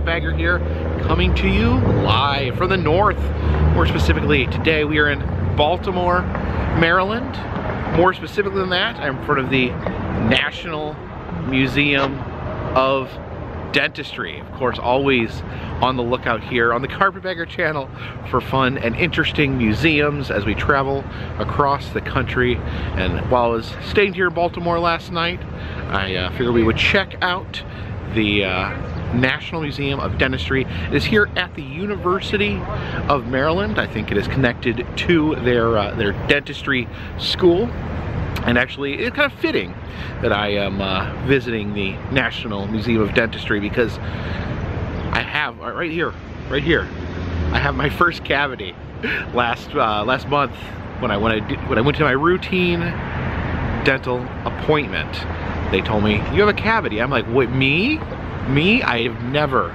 Carpetbagger here, coming to you live from the north. More specifically, today we are in Baltimore, Maryland. More specifically than that, I'm in front of the National Museum of Dentistry. Of course, always on the lookout here on the Carpetbagger channel for fun and interesting museums as we travel across the country. And while I was staying here in Baltimore last night, I figured we would check out the National Museum of Dentistry. It is here at the University of Maryland. I think it is connected to their dentistry school. And actually, it's kind of fitting that I am visiting the National Museum of Dentistry because I have, right here, I have my first cavity last month when I went to my routine dental appointment. They told me, you have a cavity. I'm like, what, me? Me? I have never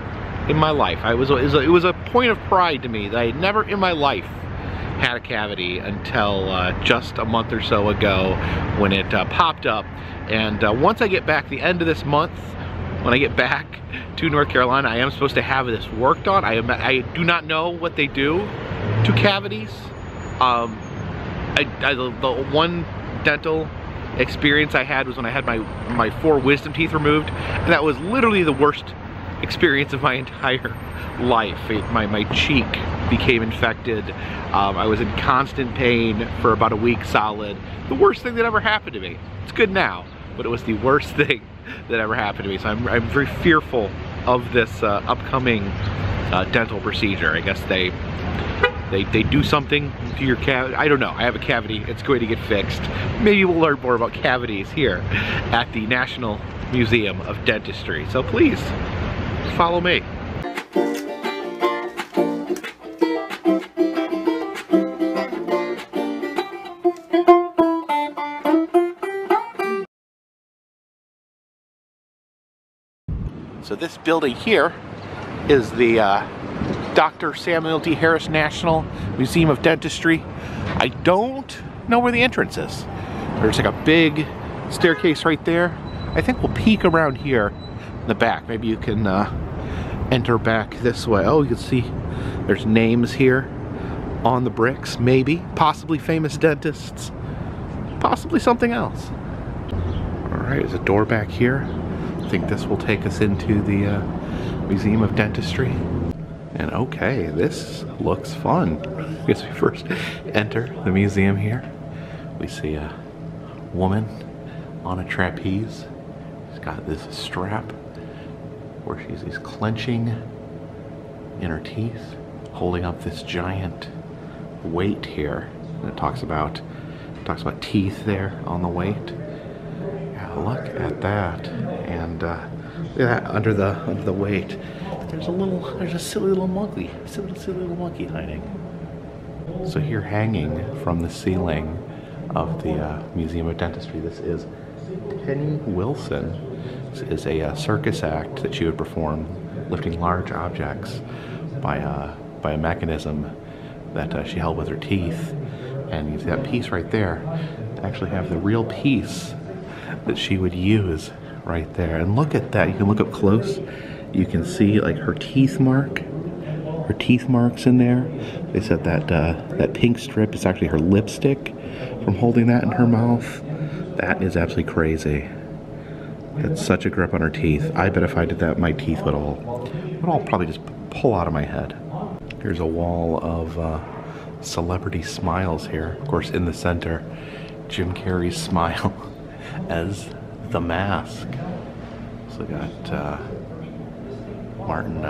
in my life. It was a point of pride to me that I had never in my life had a cavity until just a month or so ago when it popped up. And once I get back the end of this month, when I get back to North Carolina, I am supposed to have this worked on. I do not know what they do to cavities. The one dental experience I had was when I had my 4 wisdom teeth removed, and that was literally the worst experience of my entire life. My cheek became infected. I was in constant pain for about a week solid. The worst thing that ever happened to me. It's good now, but it was the worst thing that ever happened to me. So I'm very fearful of this upcoming dental procedure. I guess they do something to your cavity. I don't know. I have a cavity. It's going to get fixed. Maybe we'll learn more about cavities here at the National Museum of Dentistry. So please, follow me. So this building here is the Dr. Samuel D. Harris National Museum of Dentistry. I don't know where the entrance is. There's like a big staircase right there. I think we'll peek around here in the back. Maybe you can enter back this way. Oh, you can see there's names here on the bricks. Maybe, possibly famous dentists, possibly something else. All right, there's a door back here. I think this will take us into the Museum of Dentistry. And okay, this looks fun. I guess we first enter the museum here. We see a woman on a trapeze. She's got this strap where she's clenching in her teeth, holding up this giant weight here. And it talks about teeth there on the weight. Yeah, look at that. And look at that under the weight. There's a silly little monkey hiding. So here, hanging from the ceiling of the Museum of Dentistry, this is Penny Wilson. This is a circus act that she would perform, lifting large objects by a mechanism that she held with her teeth. And you see that piece right there, actually have the real piece that she would use right there. And look at that, you can look up close. You can see like her teeth marks in there. They said that that pink strip is actually her lipstick from holding that in her mouth. That is absolutely crazy. It's such a grip on her teeth. I bet if I did that, my teeth would all probably just pull out of my head. Here's a wall of celebrity smiles here. Of course, in the center, Jim Carrey's smile as the mask. So we got Martin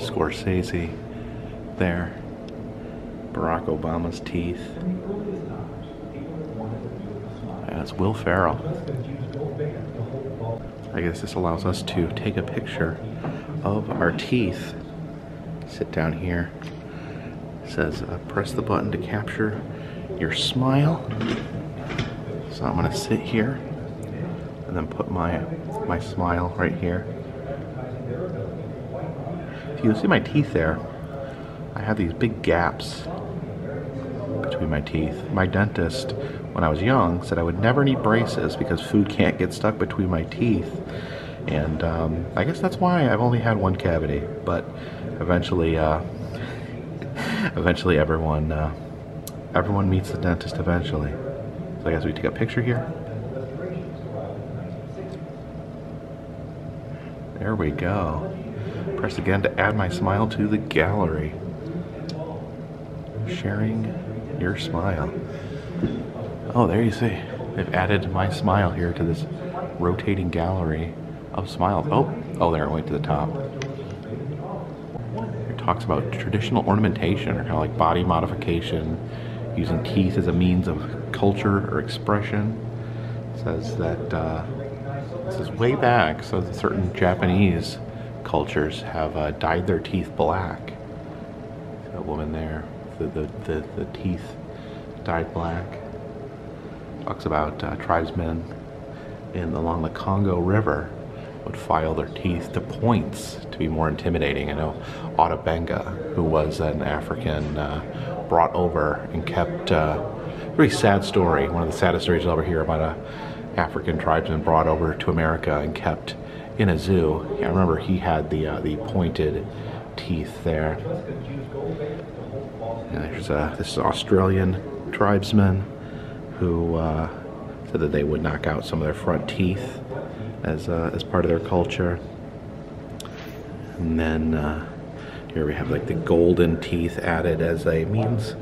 Scorsese there. Barack Obama's teeth. And it's Will Ferrell. I guess this allows us to take a picture of our teeth. Sit down here. It says press the button to capture your smile. So I'm gonna sit here and then put my smile right here. If you see my teeth there, I have these big gaps between my teeth. My dentist, when I was young, said I would never need braces because food can't get stuck between my teeth. And I guess that's why I've only had one cavity, but eventually eventually everyone meets the dentist eventually. So I guess we take a picture here. There we go. Press again to add my smile to the gallery. Sharing your smile. Oh, there you see. They've added my smile here to this rotating gallery of smiles. Oh, there, wait to the top. It talks about traditional ornamentation, or kind of like body modification, using teeth as a means of culture or expression. It says that this is way back, so that certain Japanese cultures have dyed their teeth black. That woman there, the teeth dyed black. Talks about tribesmen along the Congo River would file their teeth to points to be more intimidating. I know Otabenga, who was an African brought over and kept, really sad story, one of the saddest stories you'll ever hear about a African tribesman brought over to America and kept in a zoo. I remember he had the pointed teeth there. And there's this Australian tribesman who said that they would knock out some of their front teeth as part of their culture. And then here we have like the golden teeth added as a means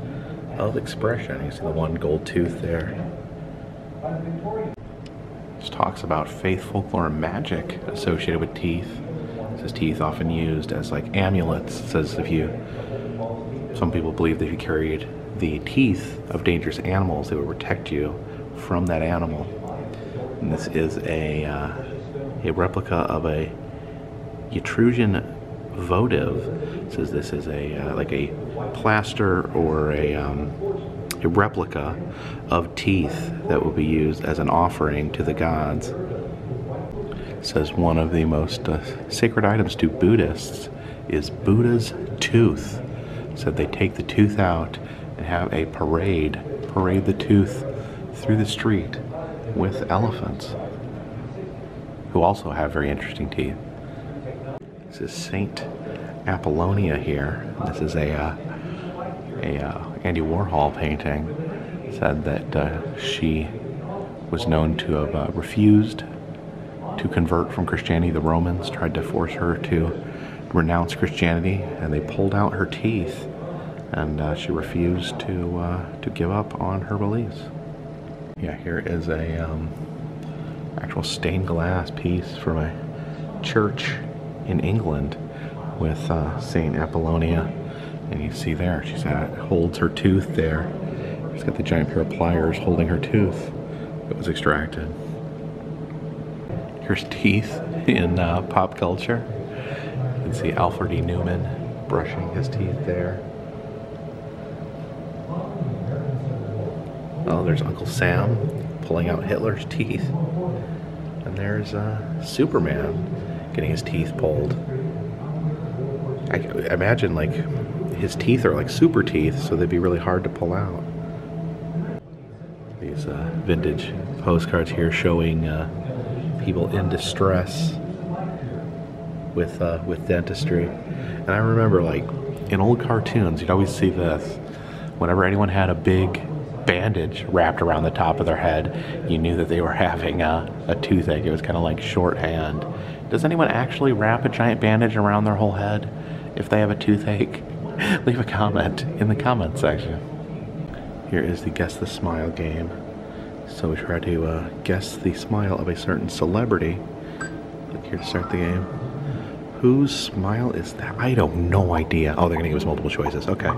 of expression. You see the one gold tooth there. This talks about faith, folklore, and magic associated with teeth. It says teeth often used as like amulets. It says some people believe that if you carried the teeth of dangerous animals, they would protect you from that animal. And this is a replica of a Etruscan votive. It says this is like a plaster or a replica of teeth that will be used as an offering to the gods. It says one of the most sacred items to Buddhists is Buddha's tooth. It said they take the tooth out and have a parade the tooth through the street with elephants, who also have very interesting teeth. This is Saint Apollonia here. This is a Andy Warhol painting. Said that she was known to have refused to convert from Christianity. The Romans tried to force her to renounce Christianity, and they pulled out her teeth, and she refused to give up on her beliefs. Yeah, here is a actual stained glass piece from a church in England with Saint Apollonia, and you see there she holds her tooth there. She's got the giant pair of pliers holding her tooth that was extracted. Here's teeth in pop culture. You can see Alfred E. Newman brushing his teeth there. Oh, there's Uncle Sam pulling out Hitler's teeth. And there's Superman getting his teeth pulled. I imagine like his teeth are like super teeth, so they'd be really hard to pull out. These vintage postcards here showing people in distress with dentistry. And I remember, like, in old cartoons, you'd always see this. Whenever anyone had a big bandage wrapped around the top of their head, you knew that they were having a toothache. It was kind of like shorthand. Does anyone actually wrap a giant bandage around their whole head if they have a toothache? Leave a comment in the comment section. Here is the Guess the Smile game. So we try to guess the smile of a certain celebrity. Click here to start the game. Whose smile is that? I have no idea. Oh, they're gonna give us multiple choices. Okay.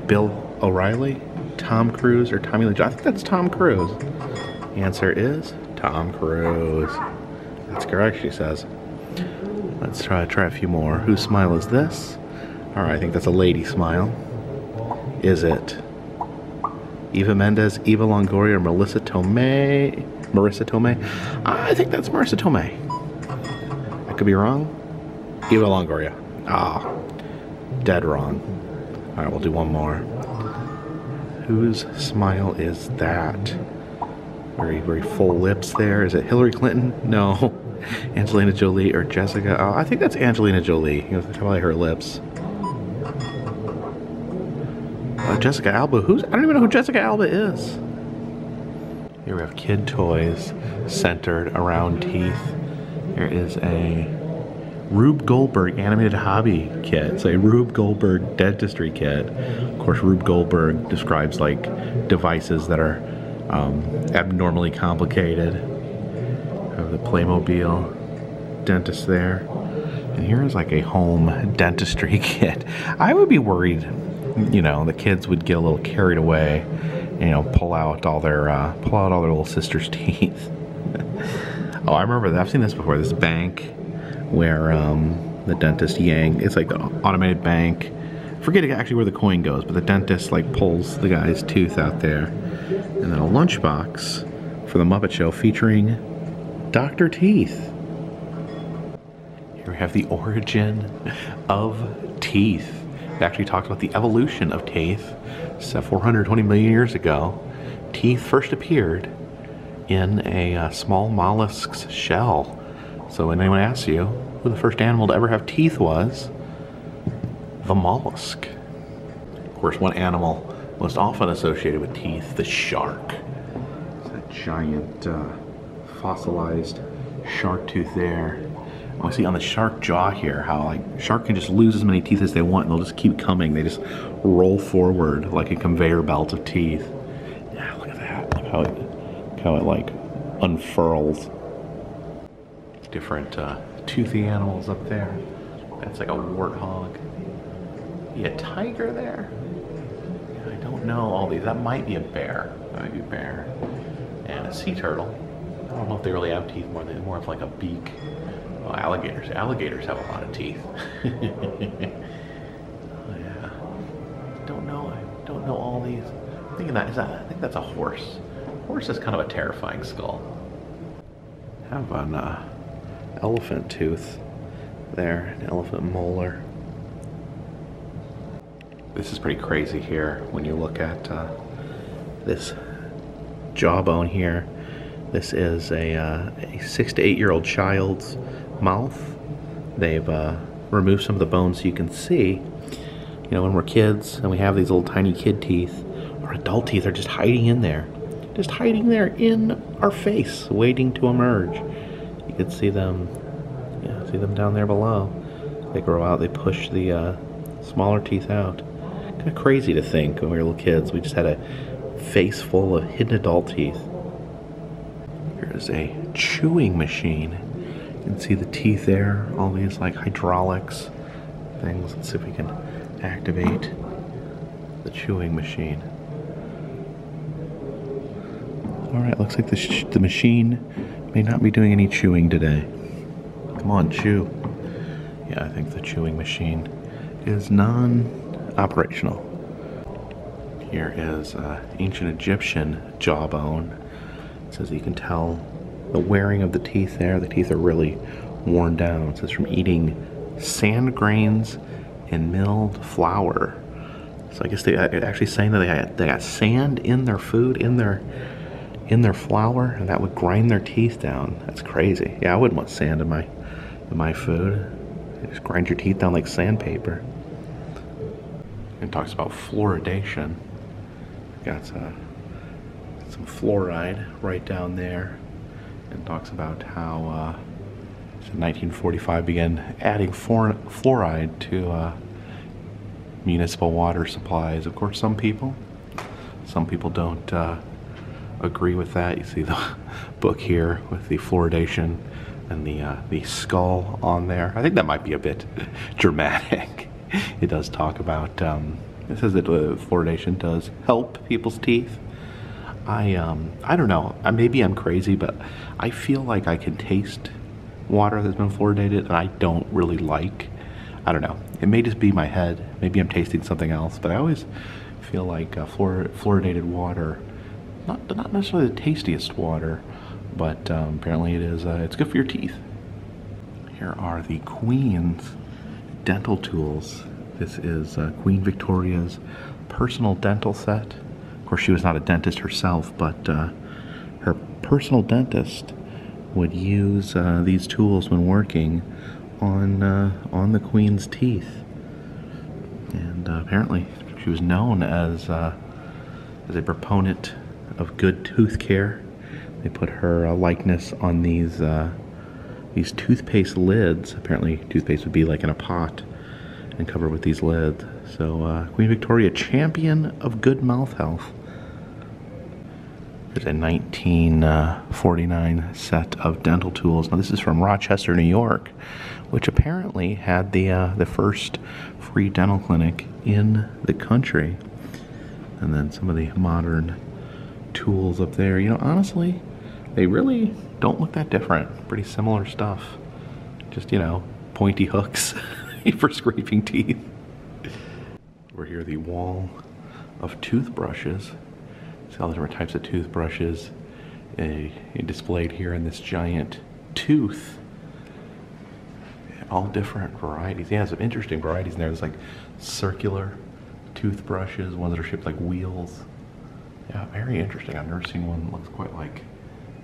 Bill O'Reilly, Tom Cruise, or Tommy Lee Jones? I think that's Tom Cruise. The answer is Tom Cruise. That's correct, she says. Let's try a few more. Whose smile is this? All right, I think that's a lady smile. Is it Eva Mendes, Eva Longoria, or Marissa Tomei? I think that's Marissa Tomei. I could be wrong. Eva Longoria. Ah, dead wrong. All right, we'll do one more. Whose smile is that? Very, very full lips there. Is it Hillary Clinton? No, Angelina Jolie or Jessica. Oh, I think that's Angelina Jolie. You know, probably her lips. Jessica Alba. I don't even know who Jessica Alba is. Here we have kid toys centered around teeth. There is a Rube Goldberg animated hobby kit. It's a Rube Goldberg dentistry kit. Of course, Rube Goldberg describes like devices that are abnormally complicated. We have the Playmobil dentist there. And here's like a home dentistry kit. I would be worried, you know, the kids would get a little carried away, you know, pull out all their little sister's teeth. Oh, I remember that. I've seen this before. This bank where the dentist it's like the automated bank. Forget actually where the coin goes, but the dentist like pulls the guy's tooth out there. And then a lunchbox for the Muppet Show featuring Dr. Teeth. Here we have the origin of teeth. It actually talks about the evolution of teeth. So 420 million years ago, teeth first appeared in a small mollusk's shell. So when anyone asks you who the first animal to ever have teeth was, the mollusk. Of course, one animal most often associated with teeth, the shark. It's that giant fossilized shark tooth there. And we see on the shark jaw here how like shark can just lose as many teeth as they want and they'll just keep coming. They just roll forward like a conveyor belt of teeth. Yeah, look at that. Look how it like unfurls. Different toothy animals up there. That's like a warthog. Yeah, a tiger there. I don't know all these. That might be a bear. That might be a bear. And a sea turtle. I don't know if they really have teeth more of like a beak. Oh, alligators. Alligators have a lot of teeth. Oh, yeah. Don't know all these. I'm thinking I think that's a horse. Horse is kind of a terrifying skull. Have an elephant tooth there, an elephant molar. This is pretty crazy here when you look at this jawbone here. This is a 6 to 8 year old child's mouth. They've removed some of the bones so you can see, you know, when we're kids and we have these little tiny kid teeth, our adult teeth are just hiding in there. Just hiding there in our face, waiting to emerge. You can see them, yeah, see them down there below. They grow out, they push the smaller teeth out. Kind of crazy to think when we were little kids, we just had a face full of hidden adult teeth. Here's a chewing machine. You can see the teeth there, all these like hydraulics things. Let's see if we can activate the chewing machine. Alright, looks like the machine may not be doing any chewing today. Come on, chew. Yeah, I think the chewing machine is non-operational. Here is ancient Egyptian jawbone. It says you can tell the wearing of the teeth there. The teeth are really worn down. It says from eating sand grains and milled flour. So I guess they actually saying that they got sand in their food, in their flour, and that would grind their teeth down. That's crazy. Yeah, I wouldn't want sand in my food. You just grind your teeth down like sandpaper. It talks about fluoridation. Got some fluoride right down there. And talks about how in 1945 began adding fluoride to municipal water supplies. Of course, some people don't agree with that. You see the book here with the fluoridation and the skull on there. I think that might be a bit dramatic. It does talk about it says that fluoridation does help people's teeth. I don't know. Maybe I'm crazy, but I feel like I can taste water that's been fluoridated, and I don't really like. I don't know. It may just be my head. Maybe I'm tasting something else, but I always feel like fluoridated water, not necessarily the tastiest water, but apparently it is. It's good for your teeth. Here are the Queen's dental tools. This is Queen Victoria's personal dental set. Of course, she was not a dentist herself, but her personal dentist would use these tools when working on the Queen's teeth. And apparently she was known as a proponent of good tooth care. They put her likeness on these toothpaste lids. Apparently toothpaste would be like in a pot and covered with these lids. So Queen Victoria, champion of good mouth health. There's a 1949 set of dental tools. Now this is from Rochester, New York, which apparently had the first free dental clinic in the country. And then some of the modern tools up there. You know, honestly, they really don't look that different. Pretty similar stuff. Just, you know, pointy hooks for scraping teeth. Over here, the wall of toothbrushes. See all the different types of toothbrushes displayed here in this giant tooth. All different varieties. Yeah, some interesting varieties in there. There's like circular toothbrushes, ones that are shaped like wheels. Yeah, very interesting. I've never seen one that looks quite like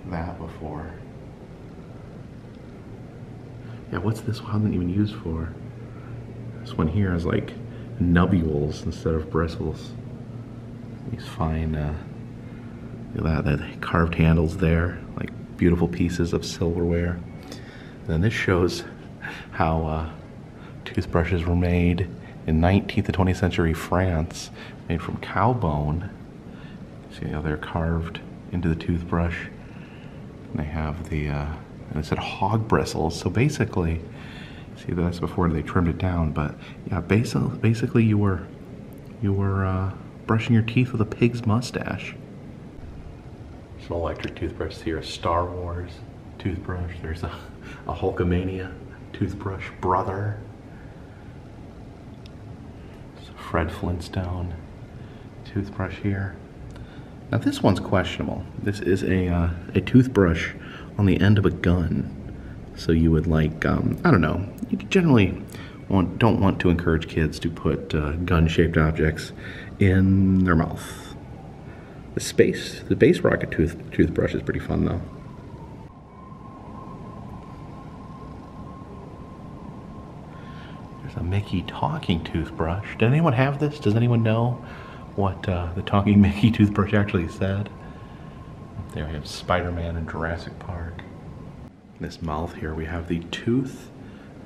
that before. Yeah, what's this one even used for? This one here is like nubules instead of bristles. These fine, look at that, carved handles there, like beautiful pieces of silverware. And then this shows how toothbrushes were made in 19th and 20th century France, made from cow bone. See how they're carved into the toothbrush. And they have the, and it said hog bristles. So basically, see that's before they trimmed it down. But yeah, basically you were brushing your teeth with a pig's mustache. Some electric toothbrush here, a Star Wars toothbrush. There's a Hulkamania toothbrush brother. There's a Fred Flintstone toothbrush here. Now this one's questionable. This is a toothbrush on the end of a gun. So you would like, I don't know, you generally don't want to encourage kids to put gun-shaped objects in their mouth. The base rocket toothbrush is pretty fun though. There's a Mickey talking toothbrush. Did anyone have this? Does anyone know what the talking Mickey toothbrush actually said? There we have Spider-Man in Jurassic Park. In this mouth here we have the tooth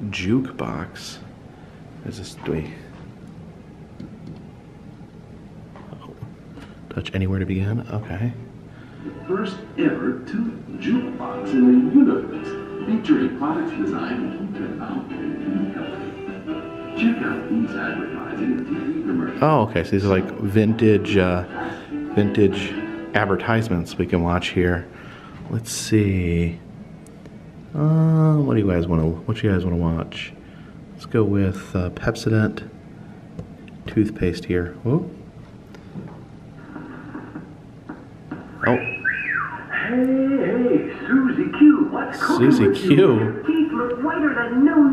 jukebox. Is this, touch anywhere to begin? Okay. The first ever tooth jukebox in the universe, featuring products designed to keep your mouth healthy. Check out these advertising TV commercials. Oh, okay. So these are like vintage advertisements we can watch here. Let's see. What do you guys want to watch? Let's go with Pepsodent toothpaste here. Ooh. Oh. Hey, Susie Q, what's Susie Q. Your teeth look whiter than new.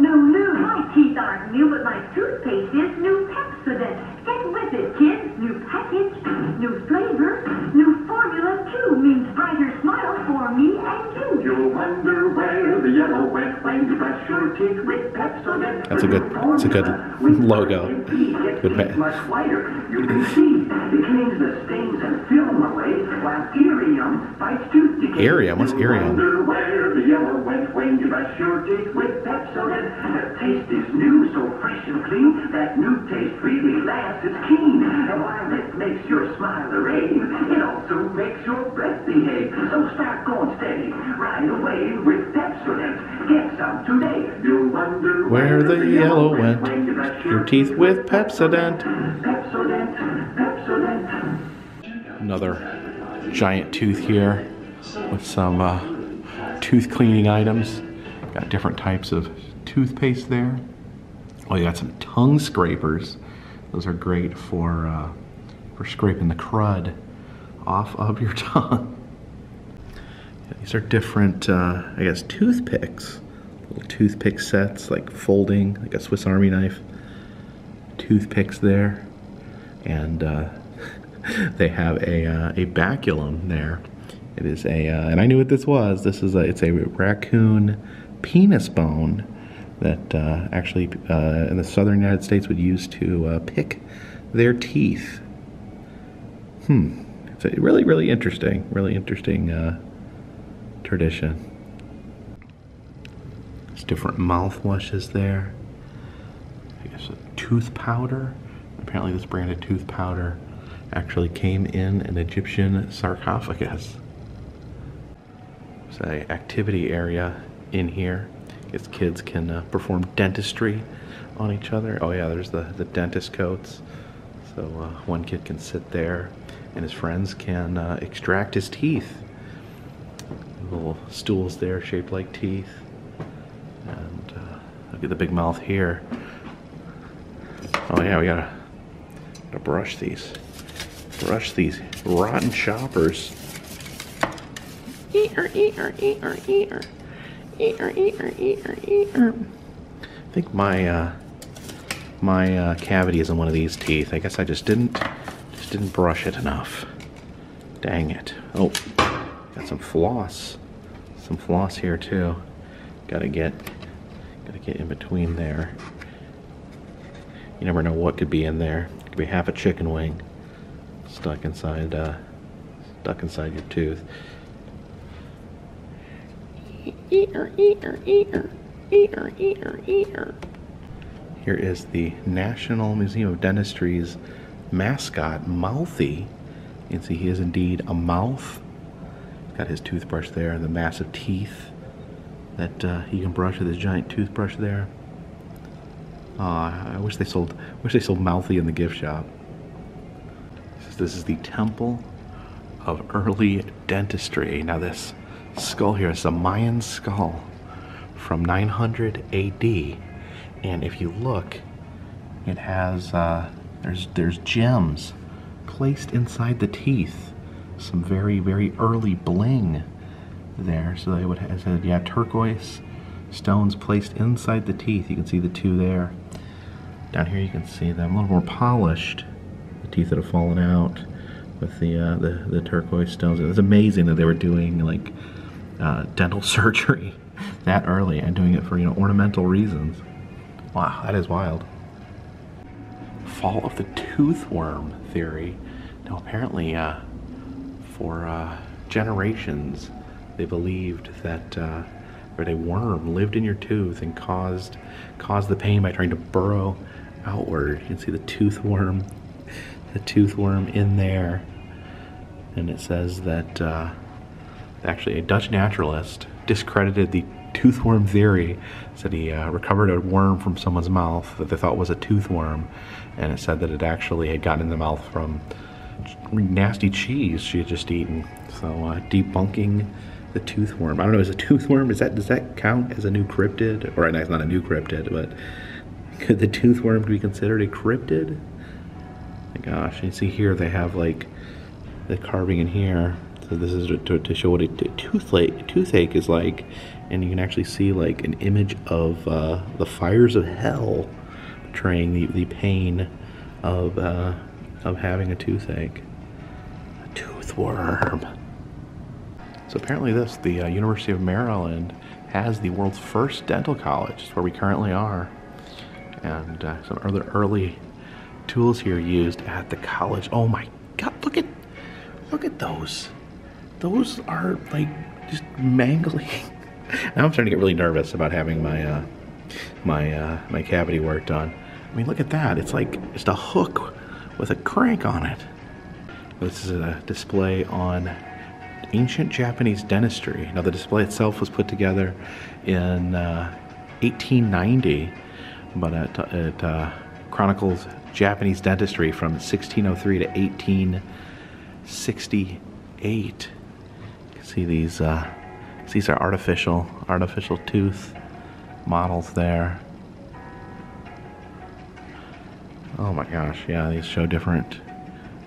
My teeth aren't new, but my toothpaste is new Pepsodent. Get with it, kids. New package, new flavor, new formula too. Means brighter smiles for me and you. You'll wonder where the yellow went when you brush your teeth with Pepsodent. That's a good logo. Good man. Much whiter. You can see it cleans the stains and film away, while Irium fights tooth decay. Irium? What's Irium? Wonder where the yellow went when you brush your teeth with Pepsodent. The taste is new, so fresh and clean. That new taste really lasts, it's keen. And while it makes your smile a rave, it also makes your breath behave. So start going steady right away with Pepsodent. Get some today. You'll wonder Where the yellow went. Your teeth with Pepsodent. Pepsodent. Another giant tooth here with some tooth cleaning items. Got different types of toothpaste there. Oh, you got some tongue scrapers. Those are great for scraping the crud off of your tongue. Yeah, these are different, I guess, toothpicks. Little toothpick sets, like folding, like a Swiss Army knife. Toothpicks there. And they have a baculum there It is a, and I knew what this was. It's a raccoon penis bone that actually in the southern United States would use to pick their teeth. It's a really interesting tradition. There's different mouthwashes there. I guess a tooth powder. Apparently this brand of tooth powder actually came in an Egyptian sarcophagus. There's an activity area in here. I guess kids can perform dentistry on each other. Oh yeah, there's the dentist coats. So one kid can sit there and his friends can extract his teeth. Little stools there shaped like teeth. And look at the big mouth here. Oh yeah, we gotta brush these. Brush these rotten shoppers. Eater, eater, eater, eater. Eater, eater, eater, eater. I think my cavity is in one of these teeth. I guess I just didn't brush it enough. Dang it. Oh, got some floss. Some floss here too. Gotta get in between there. You never know what could be in there. It could be half a chicken wing stuck inside your tooth. Eater, eater, eater, eater, eater, eater. Here is the National Museum of Dentistry's mascot, Mouthy. You can see he is indeed a mouth. He's got his toothbrush there and the massive teeth that he can brush with his giant toothbrush there. I wish they sold Mouthy in the gift shop. This is the Temple of Early Dentistry. Now this skull here is a Mayan skull from 900 AD, and if you look, it has there's gems placed inside the teeth, some very early bling there. So they would have, yeah, turquoise stones placed inside the teeth. You can see the two there. Down here you can see them a little more polished. The teeth that have fallen out with the turquoise stones. It was amazing that they were doing like dental surgery that early and doing it for, you know, ornamental reasons. Wow, that is wild. Fall of the toothworm theory. Now apparently for generations they believed that a worm lived in your tooth and caused the pain by trying to burrow outward. You can see the toothworm in there, and it says that actually a Dutch naturalist discredited the toothworm theory. Said he recovered a worm from someone's mouth that they thought was a toothworm, and it said that it actually had gotten in the mouth from nasty cheese she had just eaten. So debunking the toothworm. I don't know, is a toothworm, does that count as a new cryptid? Or it's not a new cryptid, but could the toothworm be considered a cryptid? My gosh, you see here they have like the carving in here. So this is to show what a toothache is like, and you can actually see like an image of the fires of hell, portraying the pain of having a toothache. A toothworm. So apparently the University of Maryland has the world's first dental college. It's where we currently are. And some other early tools here used at the college. Oh my God, look at those. Those are like just mangling. Now I'm starting to get really nervous about having my my cavity work done. I mean, look at that. It's like just a hook with a crank on it. This is a display on ancient Japanese dentistry. Now the display itself was put together in 1890, but it chronicles Japanese dentistry from 1603 to 1868. You can see these are artificial tooth models there. Oh my gosh, yeah, these show different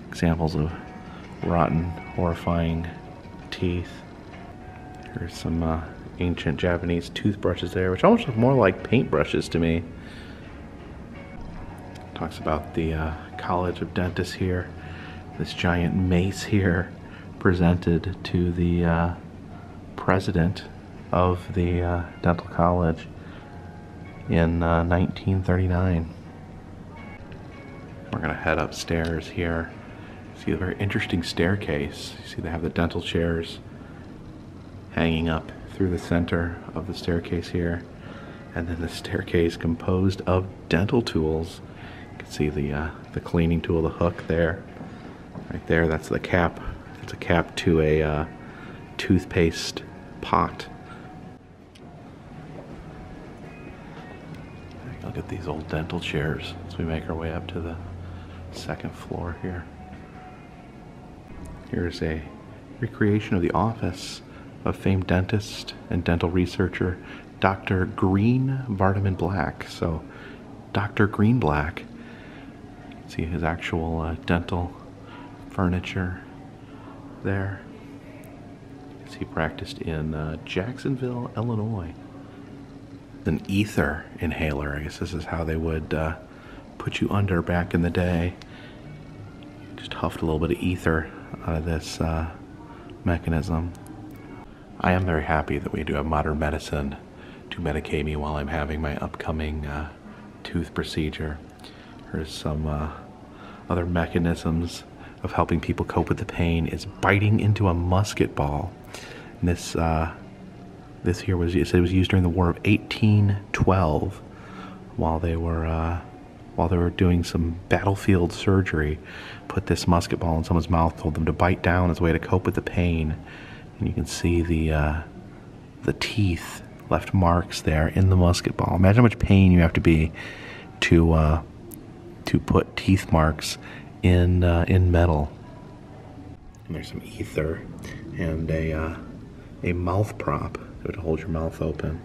examples of rotten, horrifying teeth. Here's some ancient Japanese toothbrushes there, which almost look more like paintbrushes to me. Talks about the College of Dentists here. This giant mace here presented to the president of the dental college in 1939. We're gonna head upstairs here. See a very interesting staircase. You see they have the dental chairs hanging up through the center of the staircase here. And then the staircase composed of dental tools. You can see the cleaning tool, the hook there. Right there, that's the cap. It's a cap to a toothpaste pot. Look at these old dental chairs as we make our way up to the second floor here. Here's a recreation of the office of famed dentist and dental researcher Dr. Green Vardaman Black. So Dr. Green Black, see his actual dental furniture there. He practiced in Jacksonville, Illinois. An ether inhaler, I guess this is how they would put you under back in the day. Just huffed a little bit of ether out of this mechanism. I am very happy that we do have modern medicine to medicate me while I'm having my upcoming tooth procedure. There's some other mechanisms of helping people cope with the pain is biting into a musket ball. And this here was, it was used during the War of 1812 while they were doing some battlefield surgery. Put this musket ball in someone's mouth, told them to bite down as a way to cope with the pain. And you can see the teeth left marks there in the musket ball. Imagine how much pain you have to be to put teeth marks in metal. And there's some ether and a mouth prop that would hold your mouth open.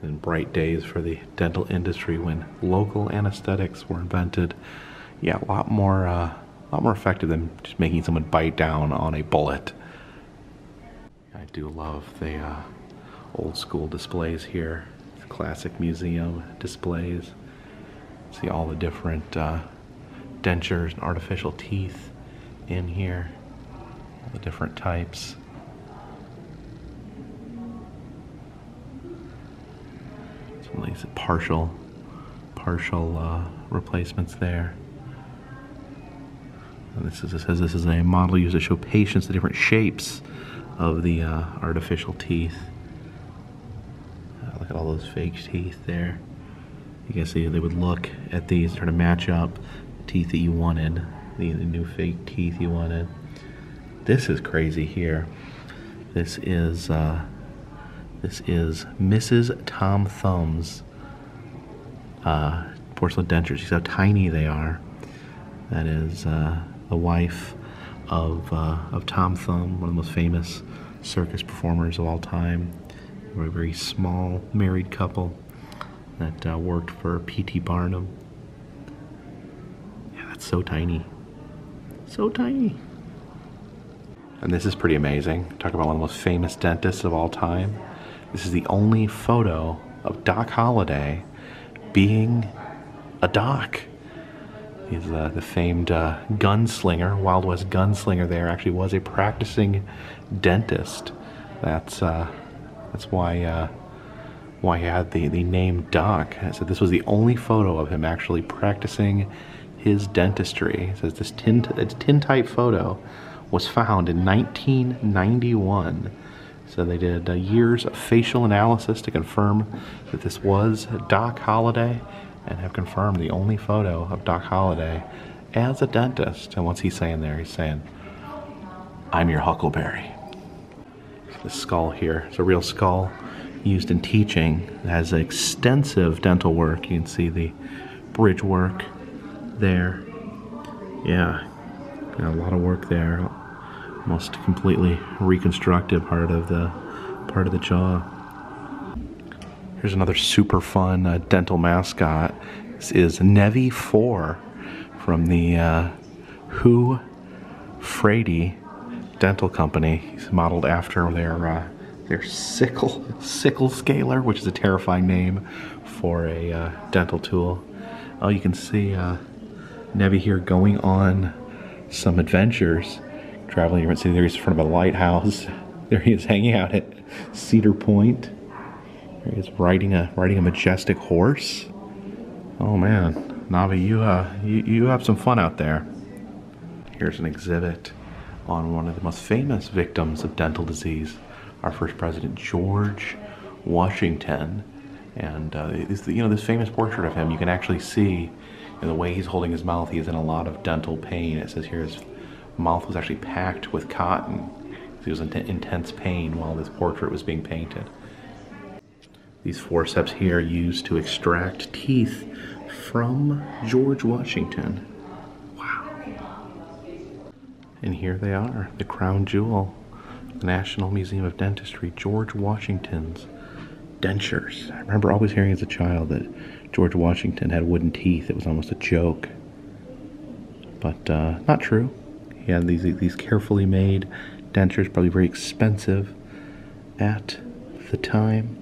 In bright days for the dental industry when local anesthetics were invented, yeah, a lot more effective than just making someone bite down on a bullet. I do love the old school displays here, the classic museum displays. See all the different dentures and artificial teeth in here, all the different types. Some of these partial replacements there. And it says this is a model used to show patients the different shapes of the artificial teeth. Look at all those fake teeth there. You can see they would look at these, try to match up the teeth that you wanted, the new fake teeth you wanted. This is crazy here. This is Mrs. Tom Thumb's porcelain dentures. You see how tiny they are. That is the wife of Tom Thumb, one of the most famous circus performers of all time. They were a very small married couple that worked for P.T. Barnum. Yeah, that's so tiny. So tiny. And this is pretty amazing. Talk about one of the most famous dentists of all time. This is the only photo of Doc Holliday being a doc. He's the famed gunslinger, Wild West gunslinger there, actually was a practicing dentist. That's why he had the name Doc. So this was the only photo of him actually practicing his dentistry. It says this tintype photo was found in 1991. So they did years of facial analysis to confirm that this was Doc Holliday, and have confirmed the only photo of Doc Holliday as a dentist. And what's he saying there? He's saying, "I'm your Huckleberry." The skull here, it's a real skull used in teaching. It has extensive dental work. You can see the bridge work there. Yeah, got a lot of work there. Almost completely reconstructed part of the jaw. Here's another super fun dental mascot. This is Nevy 4 from the Who Frady Dental Company. He's modeled after their sickle scaler, which is a terrifying name for a dental tool. Oh, you can see Nevy here going on some adventures traveling different city. There he is in front of a lighthouse. There he is hanging out at Cedar Point. There he is riding a majestic horse. Oh man, Navi, you have some fun out there. Here's an exhibit on one of the most famous victims of dental disease, our first president, George Washington. And this famous portrait of him, you can actually see in the way he's holding his mouth, he's in a lot of dental pain. It says here his mouth was actually packed with cotton. He was in intense pain while this portrait was being painted. These forceps here are used to extract teeth from George Washington. Wow. And here they are, the crown jewel, the National Museum of Dentistry, George Washington's dentures. I remember always hearing as a child that George Washington had wooden teeth. It was almost a joke. But not true. He had these carefully made dentures, probably very expensive at the time.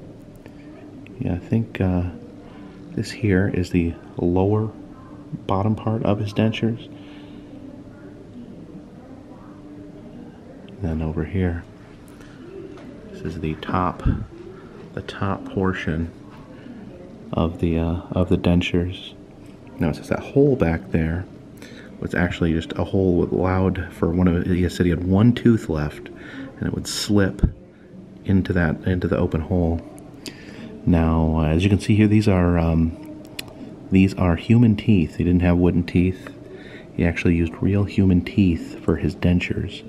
Yeah, I think this here is the lower bottom part of his dentures. And then over here, this is the top portion of the dentures. Notice that hole back there was actually just a hole allowed for one of. He said he had one tooth left, and it would slip into the open hole. Now, as you can see here, these are human teeth. He didn't have wooden teeth. He actually used real human teeth for his dentures.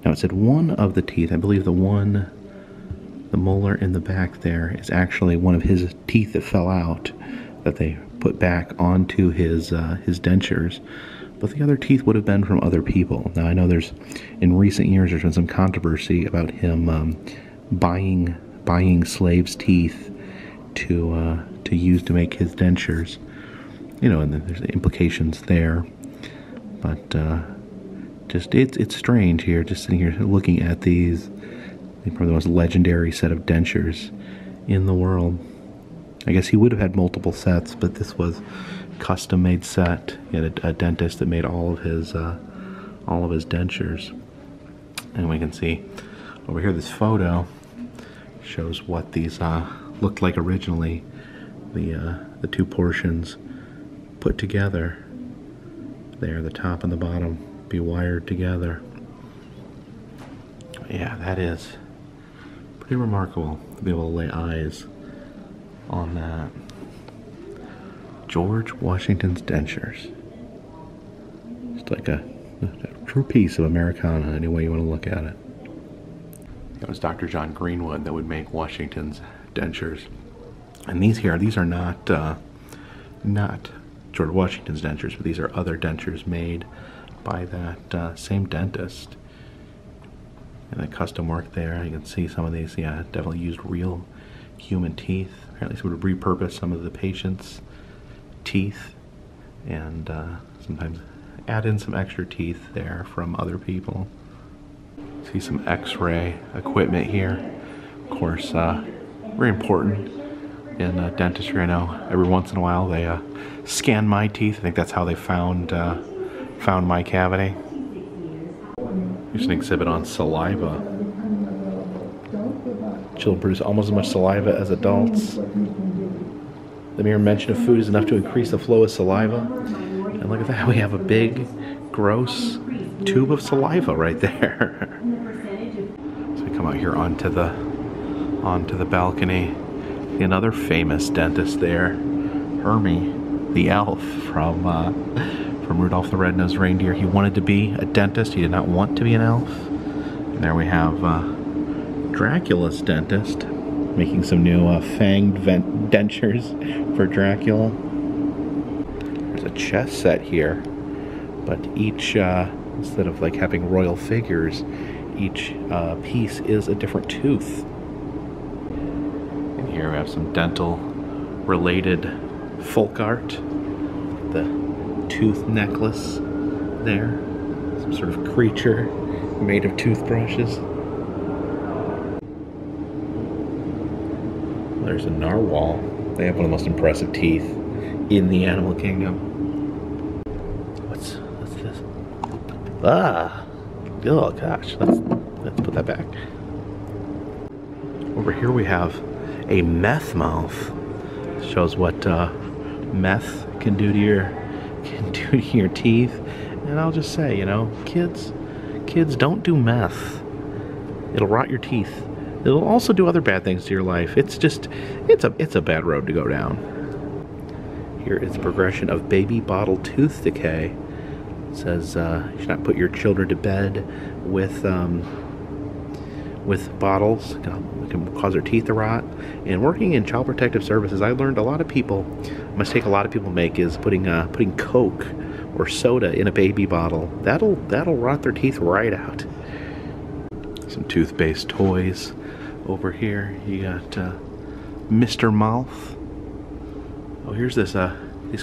Now, it said one of the teeth, I believe the molar in the back there, is actually one of his teeth that fell out that they put back onto his dentures. But the other teeth would have been from other people. Now, I know in recent years there's been some controversy about him buying slaves' teeth to use to make his dentures. And there's implications there. But it's strange here, just sitting here looking at these. Probably the most legendary set of dentures in the world. I guess he would have had multiple sets, but this was custom-made set. He had a dentist that made all of his dentures. And we can see over here this photo shows what these looked like originally. The two portions put together. There, the top and the bottom be wired together. Yeah, that is pretty remarkable to be able to lay eyes on that. George Washington's dentures. It's like a true piece of Americana, any way you want to look at it. It was Dr. John Greenwood that would make Washington's dentures. And these are not George Washington's dentures, but these are other dentures made by that same dentist. And the custom work there, you can see some of these, yeah, definitely used real human teeth. Apparently they would repurpose some of the patient's teeth and sometimes add in some extra teeth there from other people. See some x-ray equipment here. Of course, very important in dentistry. I know every once in a while they scan my teeth. I think that's how they found my cavity. Here's an exhibit on saliva. Children produce almost as much saliva as adults. The mere mention of food is enough to increase the flow of saliva. And look at that, we have a big, gross tube of saliva right there. So we come out here onto the balcony. Another famous dentist there, Hermie, the elf from Rudolph the Red-Nosed Reindeer. He wanted to be a dentist. He did not want to be an elf. And there we have Dracula's dentist making some new fanged dentures for Dracula. There's a chess set here, but each, instead of like having royal figures, each piece is a different tooth. And here we have some dental-related folk art. The tooth necklace there, some sort of creature made of toothbrushes. There's a narwhal. They have one of the most impressive teeth in the animal kingdom. What's this? Ah, Oh gosh, let's put that back. Over here we have a meth mouth. Shows what meth can do to your teeth. And I'll just say, you know, kids don't do meth. It'll rot your teeth. It'll also do other bad things to your life. It's a bad road to go down. Here is the progression of baby bottle tooth decay. It says you should not put your children to bed with bottles. It can cause their teeth to rot. And working in child protective services, I learned a mistake a lot of people make is putting Coke or soda in a baby bottle. That'll rot their teeth right out. Some toothpaste toys over here. You got Mr. Mouth. Oh, here's these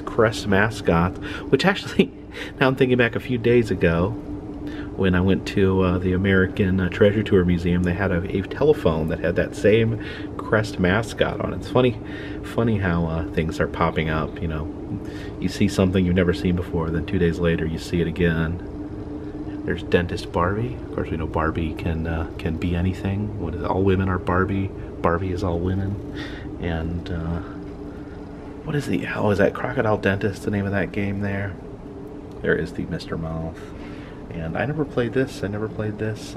Crest mascots, which actually, now I'm thinking back a few days ago when I went to the American Treasure Tour Museum. They had a telephone that had that same Crest mascot on it. It's funny how things are popping up, you know. You see something you've never seen before, then 2 days later you see it again. There's Dentist Barbie. Of course, we know Barbie can be anything. What is it? All women are Barbie. Barbie is all women. And what is the? Oh, is that Crocodile Dentist? The name of that game there. There is the Mr. Mouth. And I never played this. I never played this.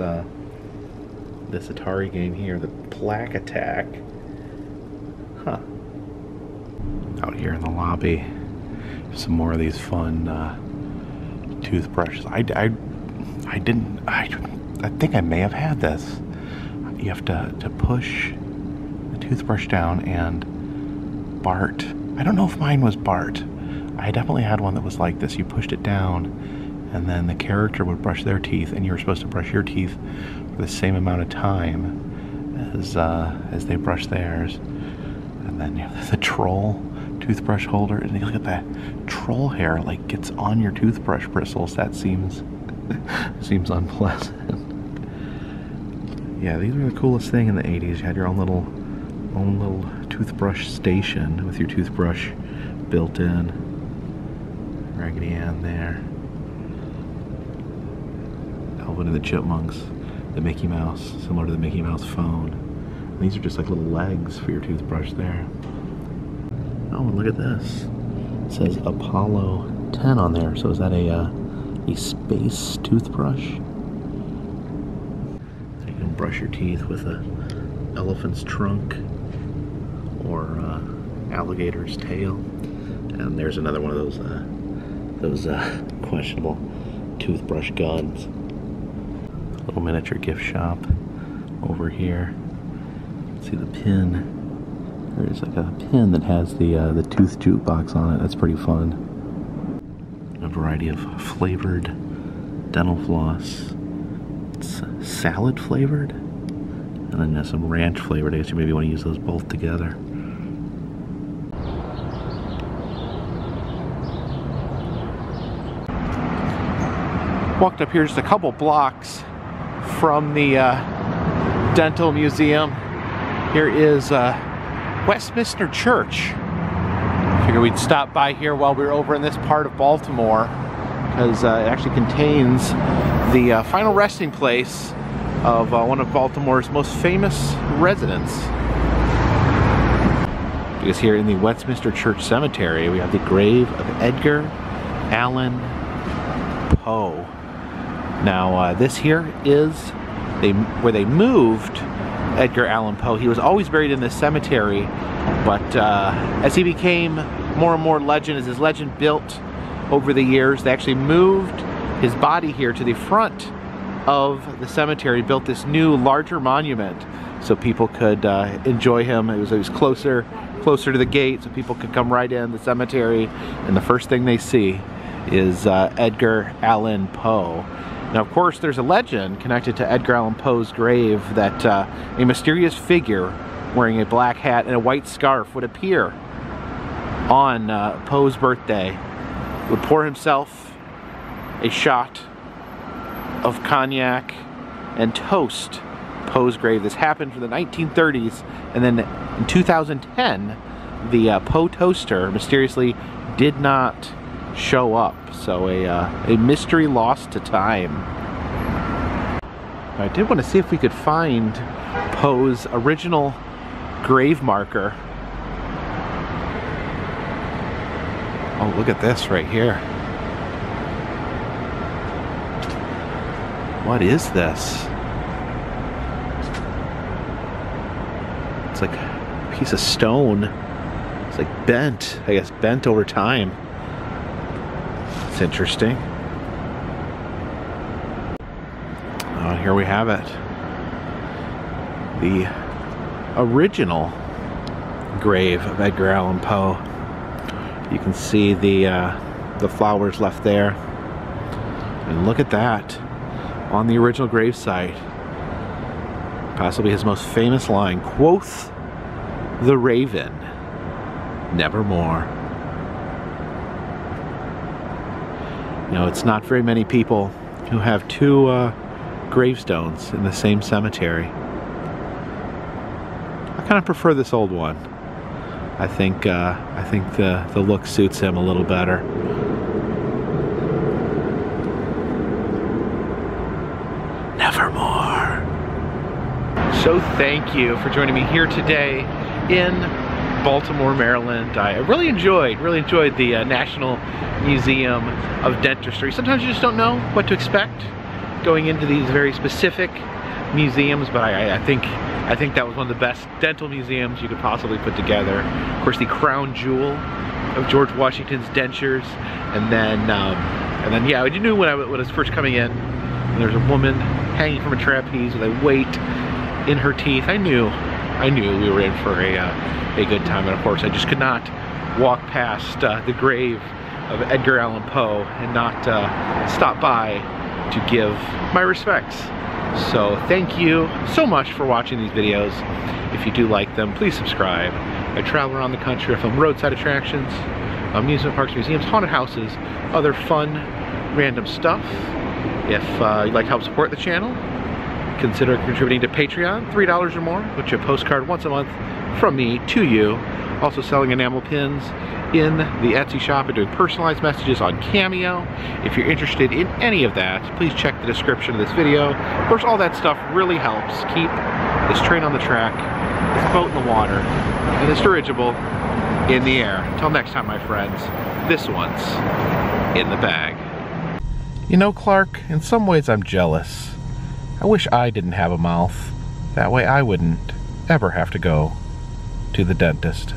This Atari game here, the Plaque Attack. Huh. Out here in the lobby, some more of these fun toothbrushes. I think I may have had this. You have to push the toothbrush down and Bart. I don't know if mine was Bart. I definitely had one that was like this. You pushed it down and then the character would brush their teeth and you were supposed to brush your teeth for the same amount of time as they brush theirs. And then you have the troll toothbrush holder, and you look at that troll hair like gets on your toothbrush bristles. That seems unpleasant. Yeah, these were the coolest thing in the 80s. You had your own little toothbrush station with your toothbrush built in. Raggedy Ann there. Alvin and the Chipmunks. The Mickey Mouse, similar to the Mickey Mouse phone. And these are just like little legs for your toothbrush there. Oh, and look at this. It says Apollo 10 on there. So is that a space toothbrush? You can brush your teeth with an elephant's trunk or alligator's tail. And there's another one of those questionable toothbrush guns. Little miniature gift shop over here. See the pin. There's like a pin that has the tooth jukebox on it. That's pretty fun. A variety of flavored dental floss. It's salad flavored, and then there's some ranch flavored. I guess you maybe want to use those both together. Walked up here just a couple blocks from the dental museum. Here is Westminster Church. Figured we'd stop by here while we were over in this part of Baltimore, because it actually contains the final resting place of one of Baltimore's most famous residents. Because here in the Westminster Church Cemetery, we have the grave of Edgar Allan Poe. Now, this here is where they moved Edgar Allan Poe. He was always buried in this cemetery, but as he became more and more legend, as his legend built over the years, they actually moved his body here to the front of the cemetery, built this new, larger monument so people could enjoy him. It was closer to the gate, so people could come right in the cemetery, and the first thing they see is Edgar Allan Poe. Now, of course, there's a legend connected to Edgar Allan Poe's grave that a mysterious figure wearing a black hat and a white scarf would appear on Poe's birthday, would pour himself a shot of cognac and toast Poe's grave. This happened for the 1930s, and then in 2010, the Poe toaster mysteriously did not show up. So a mystery lost to time. I did want to see if we could find Poe's original grave marker. Oh, look at this right here. What is this? It's like a piece of stone. It's like bent, I guess bent over time. It's interesting. Oh, here we have it. The original grave of Edgar Allan Poe. You can see the flowers left there. And look at that. On the original gravesite. Possibly his most famous line, quoth the raven, nevermore. You know, it's not very many people who have two gravestones in the same cemetery. I kind of prefer this old one. I think the look suits him a little better. Nevermore. So thank you for joining me here today in Baltimore, Maryland. I really enjoyed the National Museum of Dentistry. Sometimes you just don't know what to expect going into these very specific museums, but I think that was one of the best dental museums you could possibly put together. Of course, the crown jewel of George Washington's dentures, and then yeah, you knew when I was first coming in, and there's a woman hanging from a trapeze with a weight in her teeth. I knew we were in for a good time, and of course, I just could not walk past the grave of Edgar Allan Poe and not stop by to give my respects. So thank you so much for watching these videos. If you do like them, please subscribe. I travel around the country. I film roadside attractions, amusement parks, museums, haunted houses, other fun, random stuff. If you'd like to help support the channel, consider contributing to Patreon, $3 or more, which you a postcard once a month from me to you. Also selling enamel pins in the Etsy shop and doing personalized messages on Cameo. If you're interested in any of that, please check the description of this video. Of course, all that stuff really helps keep this train on the track, this boat in the water, and this dirigible in the air. Until next time, my friends, this one's in the bag. You know, Clark, in some ways I'm jealous. I wish I didn't have a mouth. That way I wouldn't ever have to go to the dentist.